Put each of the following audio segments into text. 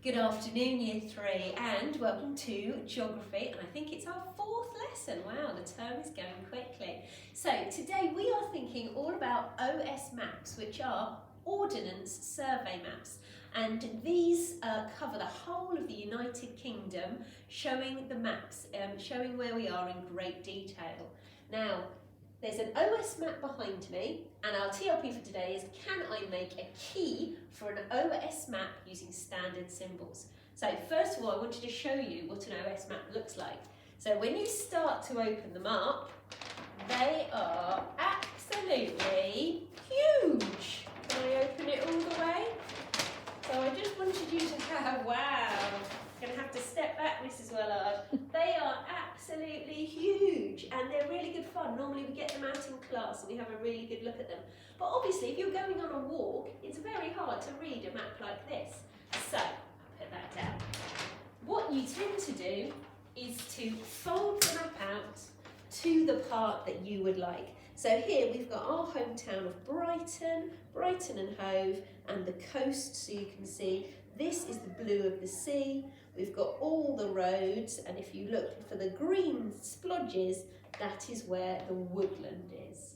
Good afternoon, Year 3, and welcome to Geography, and I think it's our 4th lesson. Wow, the term is going quickly. So today we are thinking all about OS maps, which are Ordnance Survey maps, and these cover the whole of the United Kingdom, showing the maps, showing where we are in great detail. Now, there's an OS map behind me, and our TLP for today is, can I make a key for an OS map using standard symbols? So first of all, I wanted to show you what an OS map looks like. So when you start to open them up, they are absolutely huge. Can I open it all the way? So I just wanted you to have, wow, I'm going to have to step back, Mrs. Wellard. They are absolutely huge and they're really good fun. Normally we get them out in class and we have a really good look at them. But obviously if you're going on a walk, it's very hard to read a map like this. So, I'll put that down. What you tend to do is to fold the map out to the part that you would like. So here we've got our hometown of Brighton, Brighton and Hove, and the coast, so you can see this is the blue of the sea. We've got all the roads, and if you look for the green splodges, that is where the woodland is.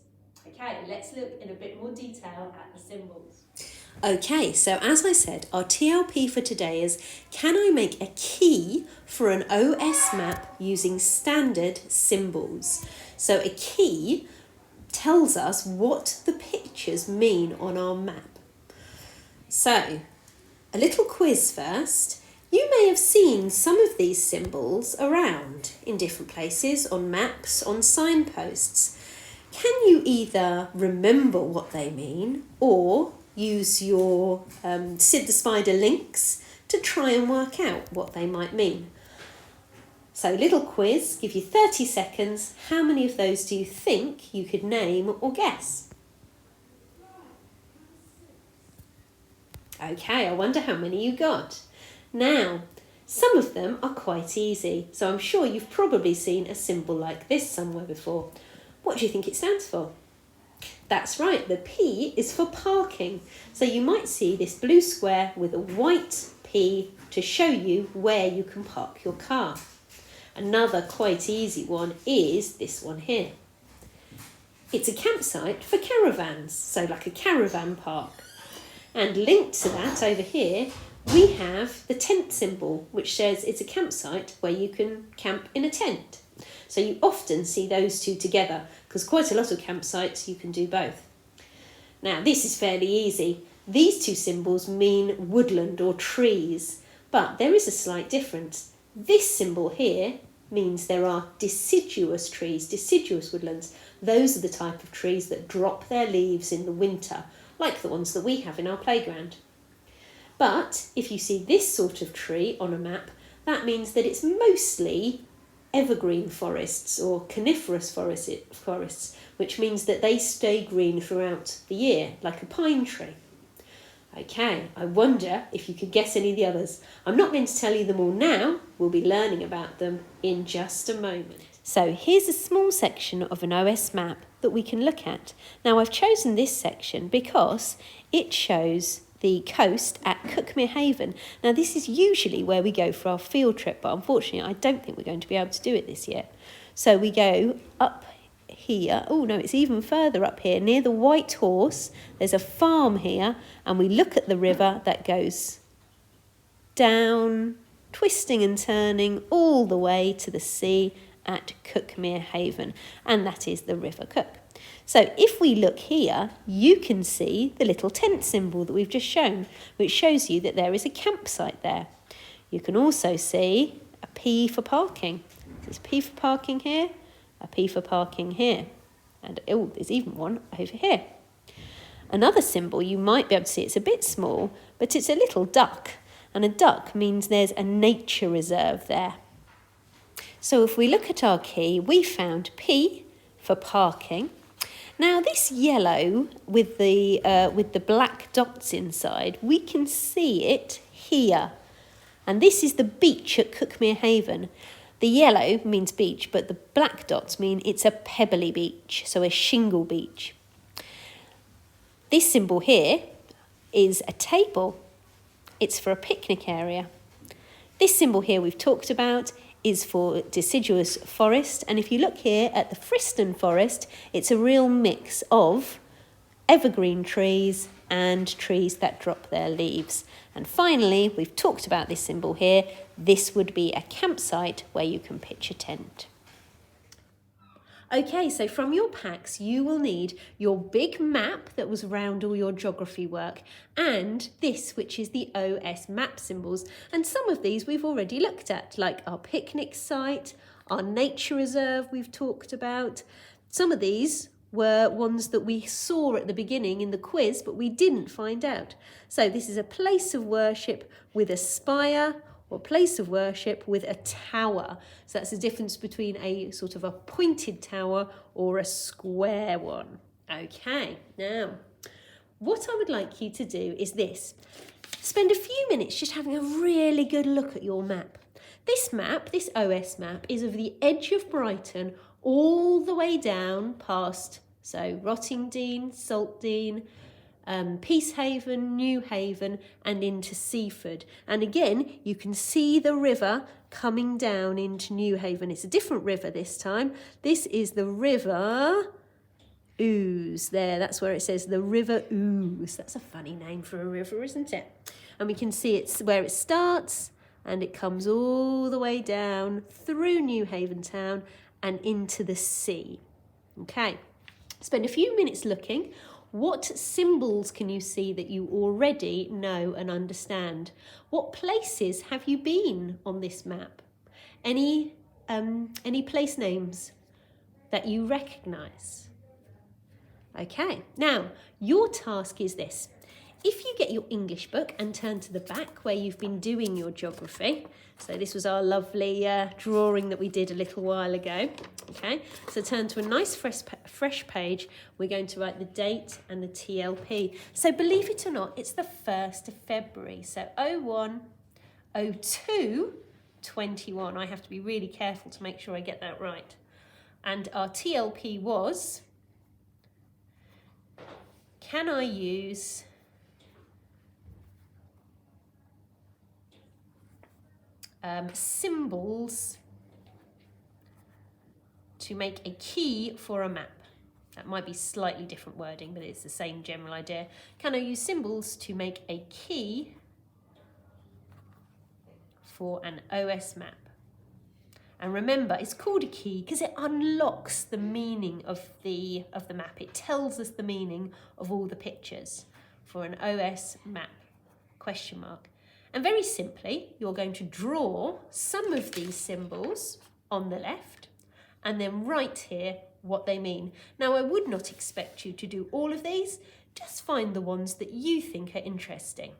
Okay, let's look in a bit more detail at the symbols. Okay, so as I said, our TLP for today is, can I make a key for an OS map using standard symbols? So a key tells us what the pictures mean on our map. So, a little quiz first. You may have seen some of these symbols around in different places, on maps, on signposts. Can you either remember what they mean or use your Sid the Spider links to try and work out what they might mean? So, little quiz, give you 30 seconds. How many of those do you think you could name or guess? Okay, I wonder how many you got. Now, some of them are quite easy, so I'm sure you've probably seen a symbol like this somewhere before. What do you think it stands for? That's right, the P is for parking. So you might see this blue square with a white P to show you where you can park your car. Another quite easy one is this one here. It's a campsite for caravans, so like a caravan park. And linked to that over here, we have the tent symbol, which says it's a campsite where you can camp in a tent. So you often see those two together, because quite a lot of campsites you can do both. Now this is fairly easy. These two symbols mean woodland or trees, but there is a slight difference. This symbol here means there are deciduous trees, deciduous woodlands. Those are the type of trees that drop their leaves in the winter, like the ones that we have in our playground. But if you see this sort of tree on a map, that means that it's mostly evergreen forests or coniferous forests, which means that they stay green throughout the year, like a pine tree. Okay, I wonder if you could guess any of the others. I'm not going to tell you them all now. We'll be learning about them in just a moment. So here's a small section of an OS map that we can look at. Now I've chosen this section because it shows the coast at Cuckmere Haven. Now this is usually where we go for our field trip, but unfortunately I don't think we're going to be able to do it this year. So we go up here, oh no, it's even further up here, near the White Horse. There's a farm here, and we look at the river that goes down, twisting and turning all the way to the sea at Cuckmere Haven, and that is the River Cook. So if we look here, you can see the little tent symbol that we've just shown, which shows you that there is a campsite there. You can also see a P for parking. There's a P for parking here, a P for parking here, and oh, there's even one over here. Another symbol you might be able to see, it's a bit small, but it's a little duck, and a duck means there's a nature reserve there. So if we look at our key, we found P for parking. Now this yellow with the black dots inside, we can see it here. And this is the beach at Cuckmere Haven. The yellow means beach, but the black dots mean it's a pebbly beach, so a shingle beach. This symbol here is a table. It's for a picnic area. This symbol here we've talked about is for deciduous forest, and if you look here at the Friston forest, it's a real mix of evergreen trees and trees that drop their leaves. And finally, we've talked about this symbol here. This would be a campsite where you can pitch a tent. Okay, so from your packs, you will need your big map that was around all your geography work and this, which is the OS map symbols. And some of these we've already looked at, like our picnic site, our nature reserve we've talked about. Some of these were ones that we saw at the beginning in the quiz, but we didn't find out. So this is a place of worship with a spire, or place of worship with a tower. So that's the difference between a sort of a pointed tower or a square one. Okay, now, what I would like you to do is this. Spend a few minutes just having a really good look at your map. This map, this OS map, is of the edge of Brighton all the way down past, so Rottingdean, Saltdean, Peacehaven, Newhaven and into Seaford. And again, you can see the river coming down into Newhaven. It's a different river this time. This is the River Ouse. There, that's where it says the River Ouse. That's a funny name for a river, isn't it? And we can see it's where it starts and it comes all the way down through Newhaven town and into the sea. Okay, spend a few minutes looking. What symbols can you see that you already know and understand? What places have you been on this map? Any place names that you recognise? Okay, now your task is this. If you get your English book and turn to the back where you've been doing your geography, so this was our lovely drawing that we did a little while ago. Okay, so turn to a nice fresh page. We're going to write the date and the TLP. So believe it or not, it's the 1st of February. So 01, 02, 21. I have to be really careful to make sure I get that right. And our TLP was, can I use symbols to make a key for a map? That might be slightly different wording, but it's the same general idea. Can I use symbols to make a key for an OS map? And remember, it's called a key because it unlocks the meaning of the map. It tells us the meaning of all the pictures for an OS map, question mark. And very simply, you're going to draw some of these symbols on the left and then write here what they mean. Now, I would not expect you to do all of these. Just find the ones that you think are interesting.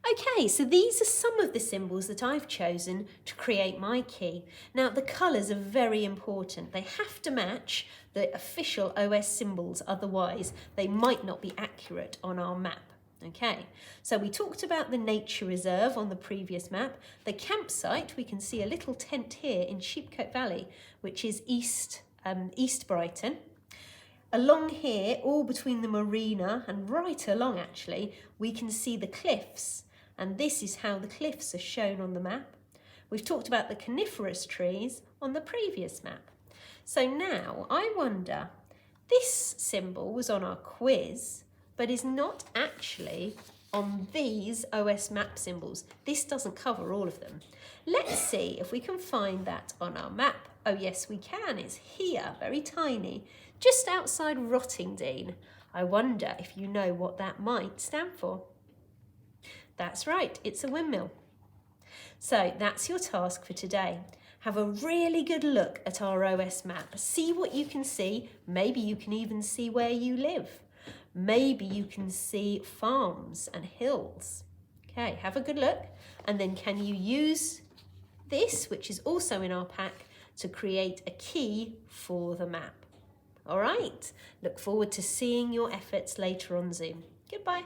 Okay, so these are some of the symbols that I've chosen to create my key. Now, the colours are very important. They have to match the official OS symbols, otherwise they might not be accurate on our map. Okay, so we talked about the nature reserve on the previous map. The campsite, we can see a little tent here in Sheepcote Valley, which is East Brighton. Along here, all between the marina and right along actually, we can see the cliffs. And this is how the cliffs are shown on the map. We've talked about the coniferous trees on the previous map. So now I wonder, this symbol was on our quiz, but is not actually on these OS map symbols. This doesn't cover all of them. Let's see if we can find that on our map. Oh yes, we can. It's here, very tiny, just outside Rottingdean. I wonder if you know what that might stand for. That's right, it's a windmill. So that's your task for today. Have a really good look at our OS map. See what you can see. Maybe you can even see where you live. Maybe you can see farms and hills. Okay, have a good look. And then can you use this, which is also in our pack, to create a key for the map? All right, look forward to seeing your efforts later on Zoom. Goodbye.